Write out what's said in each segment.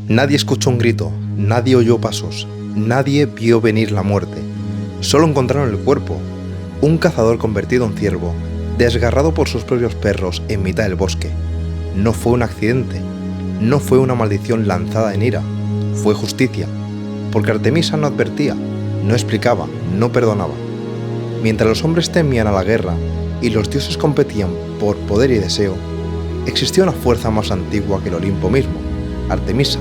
Nadie escuchó un grito, nadie oyó pasos, nadie vio venir la muerte. Solo encontraron el cuerpo, un cazador convertido en ciervo, desgarrado por sus propios perros en mitad del bosque. No fue un accidente, no fue una maldición lanzada en ira, fue justicia, porque Artemisa no advertía, no explicaba, no perdonaba. Mientras los hombres temían a la guerra y los dioses competían por poder y deseo, existía una fuerza más antigua que el Olimpo mismo, Artemisa.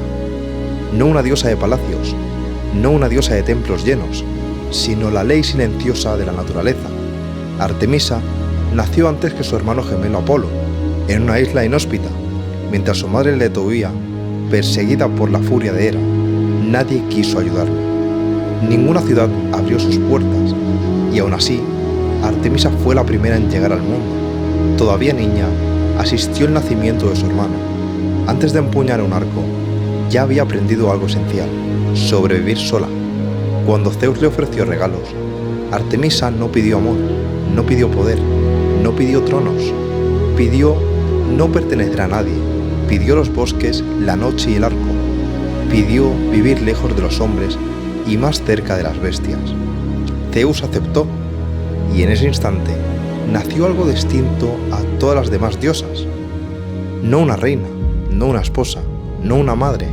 No una diosa de palacios, no una diosa de templos llenos, sino la ley silenciosa de la naturaleza. Artemisa nació antes que su hermano gemelo Apolo, en una isla inhóspita, mientras su madre le huía, perseguida por la furia de Hera. Nadie quiso ayudarla. Ninguna ciudad abrió sus puertas, y aún así, Artemisa fue la primera en llegar al mundo. Todavía niña, asistió al nacimiento de su hermano. Antes de empuñar un arco, ya había aprendido algo esencial: sobrevivir sola. Cuando Zeus le ofreció regalos, Artemisa no pidió amor, no pidió poder, no pidió tronos, pidió no pertenecer a nadie, pidió los bosques, la noche y el arco, pidió vivir lejos de los hombres y más cerca de las bestias. Zeus aceptó, y en ese instante nació algo distinto a todas las demás diosas. No una reina, no una esposa, no una madre,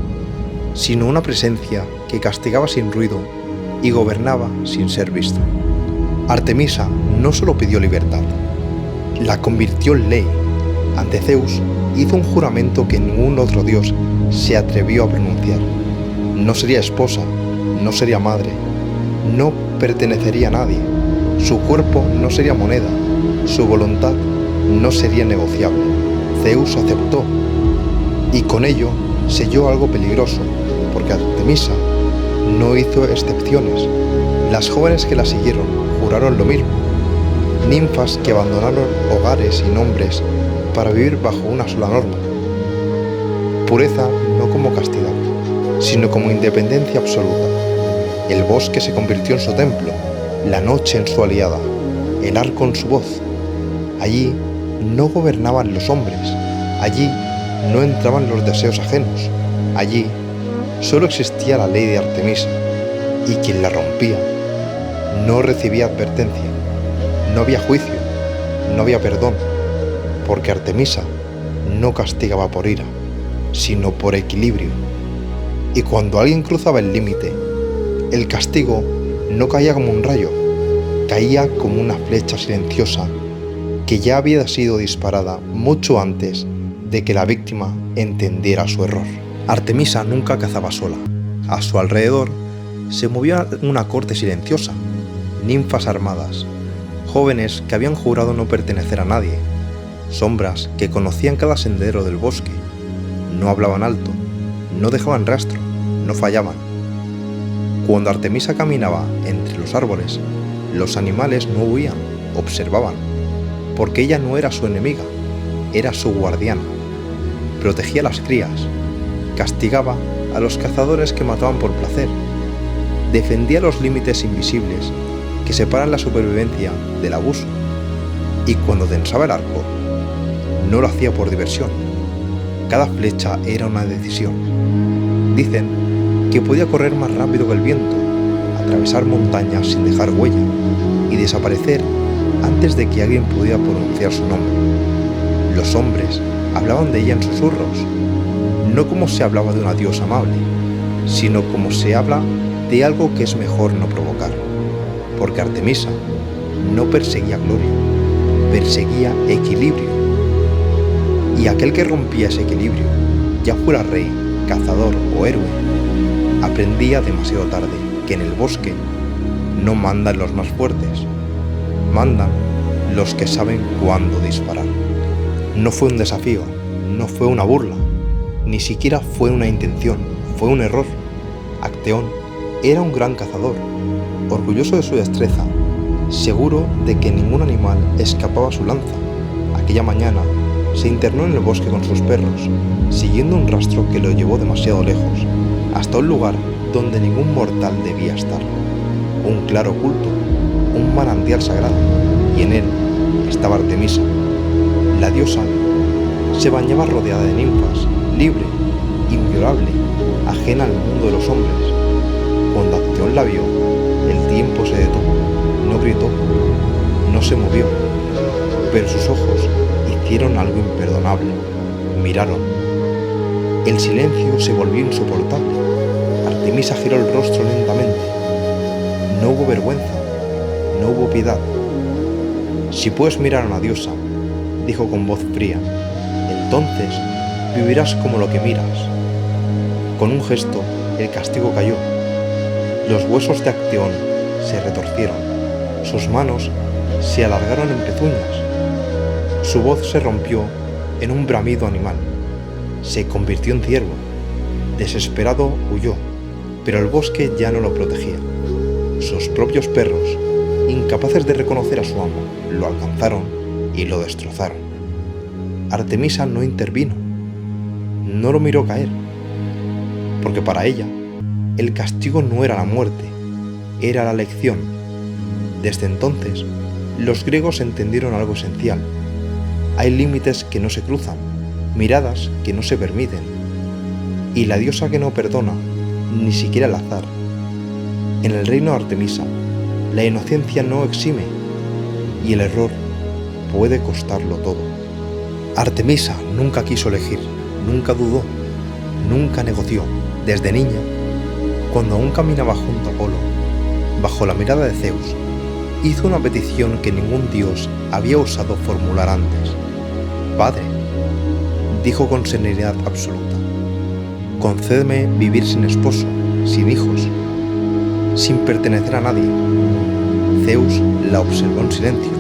sino una presencia que castigaba sin ruido y gobernaba sin ser vista. Artemisa no solo pidió libertad, la convirtió en ley. Ante Zeus hizo un juramento que ningún otro dios se atrevió a pronunciar. No sería esposa, no sería madre, no pertenecería a nadie. Su cuerpo no sería moneda, su voluntad no sería negociable. Zeus aceptó, y con ello selló algo peligroso, porque Artemisa no hizo excepciones. Las jóvenes que la siguieron juraron lo mismo, ninfas que abandonaron hogares y nombres para vivir bajo una sola norma. Pureza no como castidad, sino como independencia absoluta. El bosque se convirtió en su templo, la noche en su aliada, el arco en su voz. Allí no gobernaban los hombres, allí no entraban los deseos ajenos, allí solo existía la ley de Artemisa, y quien la rompía no recibía advertencia, no había juicio, no había perdón, porque Artemisa no castigaba por ira, sino por equilibrio. Y cuando alguien cruzaba el límite, el castigo no caía como un rayo, caía como una flecha silenciosa que ya había sido disparada mucho antes de que la víctima entendiera su error. Artemisa nunca cazaba sola. A su alrededor se movía una corte silenciosa, ninfas armadas, jóvenes que habían jurado no pertenecer a nadie, sombras que conocían cada sendero del bosque, no hablaban alto, no dejaban rastro, no fallaban. Cuando Artemisa caminaba entre los árboles, los animales no huían, observaban, porque ella no era su enemiga, era su guardiana. Protegía a las crías, castigaba a los cazadores que mataban por placer, defendía los límites invisibles que separan la supervivencia del abuso, y cuando tensaba el arco, no lo hacía por diversión. Cada flecha era una decisión. Dicen que podía correr más rápido que el viento, atravesar montañas sin dejar huella y desaparecer antes de que alguien pudiera pronunciar su nombre. Los hombres hablaban de ella en susurros, no como se hablaba de una diosa amable, sino como se habla de algo que es mejor no provocar, porque Artemisa no perseguía gloria, perseguía equilibrio. Y aquel que rompía ese equilibrio, ya fuera rey, cazador o héroe, aprendía demasiado tarde que en el bosque no mandan los más fuertes, mandan los que saben cuándo disparar. No fue un desafío, no fue una burla, ni siquiera fue una intención, fue un error. Acteón era un gran cazador, orgulloso de su destreza, seguro de que ningún animal escapaba a su lanza. Aquella mañana se internó en el bosque con sus perros, siguiendo un rastro que lo llevó demasiado lejos, hasta un lugar donde ningún mortal debía estar. Un claro oculto, un manantial sagrado, y en él estaba Artemisa. La diosa se bañaba rodeada de ninfas, libre, inviolable, ajena al mundo de los hombres. Cuando Acteón la vio, el tiempo se detuvo, no gritó, no se movió, pero sus ojos hicieron algo imperdonable, miraron. El silencio se volvió insoportable. Artemisa giró el rostro lentamente. No hubo vergüenza, no hubo piedad. Si puedes mirar a una diosa, dijo con voz fría, entonces vivirás como lo que miras. Con un gesto, el castigo cayó. Los huesos de Acteón se retorcieron, sus manos se alargaron en pezuñas, su voz se rompió en un bramido animal, se convirtió en ciervo. Desesperado huyó, pero el bosque ya no lo protegía. Sus propios perros, incapaces de reconocer a su amo, lo alcanzaron y lo destrozaron. Artemisa no intervino, no lo miró caer, porque para ella el castigo no era la muerte, era la lección. Desde entonces, los griegos entendieron algo esencial. Hay límites que no se cruzan, miradas que no se permiten, y la diosa que no perdona, ni siquiera el azar. En el reino de Artemisa, la inocencia no exime, y el error puede costarlo todo. Artemisa nunca quiso elegir, nunca dudó, nunca negoció. Desde niña, cuando aún caminaba junto a Apolo, bajo la mirada de Zeus, hizo una petición que ningún dios había osado formular antes. Padre, dijo con serenidad absoluta, concédeme vivir sin esposo, sin hijos, sin pertenecer a nadie. Zeus la observó en silencio.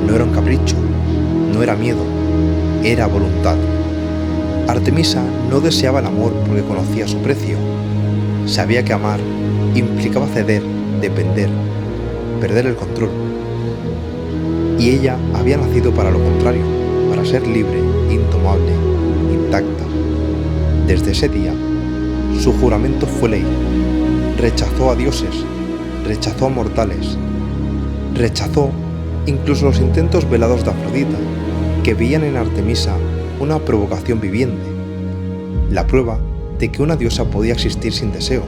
No era un capricho, no era miedo, era voluntad. Artemisa no deseaba el amor porque conocía su precio. Sabía que amar implicaba ceder, depender, perder el control. Y ella había nacido para lo contrario, para ser libre, intomable, intacta. Desde ese día, su juramento fue ley. Rechazó a dioses, rechazó a mortales, rechazó incluso los intentos velados de Afrodita, que veían en Artemisa una provocación viviente, la prueba de que una diosa podía existir sin deseo.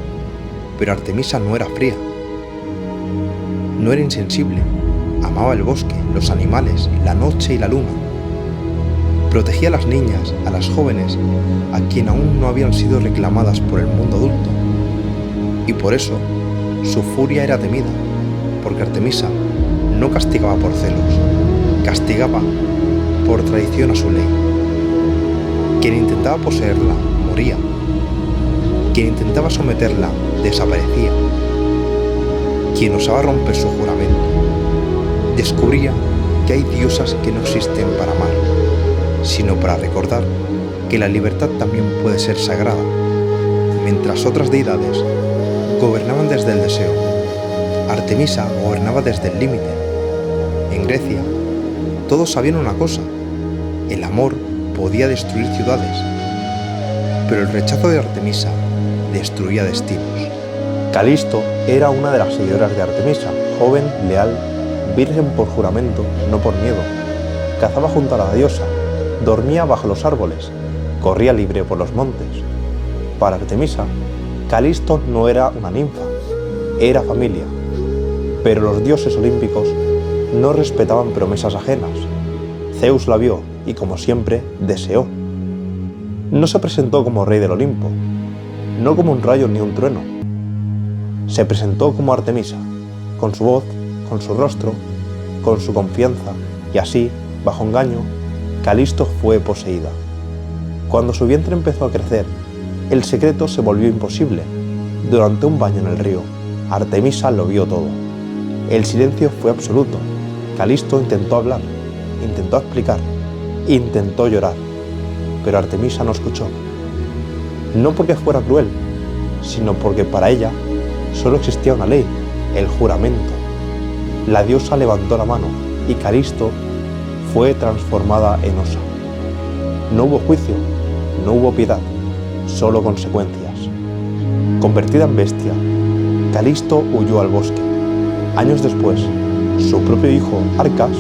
Pero Artemisa no era fría, no era insensible, amaba el bosque, los animales, la noche y la luna. Protegía a las niñas, a las jóvenes, a quien aún no habían sido reclamadas por el mundo adulto. Y por eso, su furia era temida, porque Artemisa no castigaba por celos, castigaba por traición a su ley. Quien intentaba poseerla, moría. Quien intentaba someterla, desaparecía. Quien osaba romper su juramento, descubría que hay diosas que no existen para amar, sino para recordar que la libertad también puede ser sagrada. Mientras otras deidades gobernaban desde el deseo, Artemisa gobernaba desde el límite. En Grecia, todos sabían una cosa: el amor podía destruir ciudades, pero el rechazo de Artemisa destruía destinos. Calisto era una de las seguidoras de Artemisa, joven, leal, virgen por juramento, no por miedo. Cazaba junto a la diosa, dormía bajo los árboles, corría libre por los montes. Para Artemisa, Calisto no era una ninfa, era familia. Pero los dioses olímpicos no respetaban promesas ajenas. Zeus la vio y, como siempre, deseó. No se presentó como rey del Olimpo, no como un rayo ni un trueno. Se presentó como Artemisa, con su voz, con su rostro, con su confianza, y así, bajo engaño, Calisto fue poseída. Cuando su vientre empezó a crecer, el secreto se volvió imposible. Durante un baño en el río, Artemisa lo vio todo. El silencio fue absoluto. Calisto intentó hablar, intentó explicar, intentó llorar, pero Artemisa no escuchó. No porque fuera cruel, sino porque para ella solo existía una ley, el juramento. La diosa levantó la mano y Calisto fue transformada en osa. No hubo juicio, no hubo piedad, solo consecuencias. Convertida en bestia, Calisto huyó al bosque. Años después, su propio hijo, Arcas,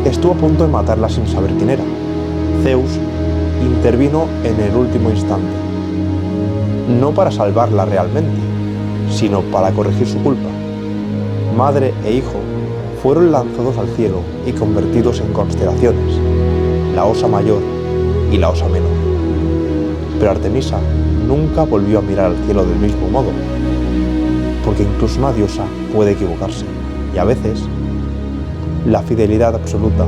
estuvo a punto de matarla sin saber quién era. Zeus intervino en el último instante. no para salvarla realmente, sino para corregir su culpa. Madre e hijo fueron lanzados al cielo y convertidos en constelaciones, la Osa Mayor y la Osa Menor. Pero Artemisa nunca volvió a mirar al cielo del mismo modo, porque incluso una diosa puede equivocarse, y a veces la fidelidad absoluta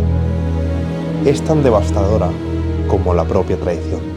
es tan devastadora como la propia traición.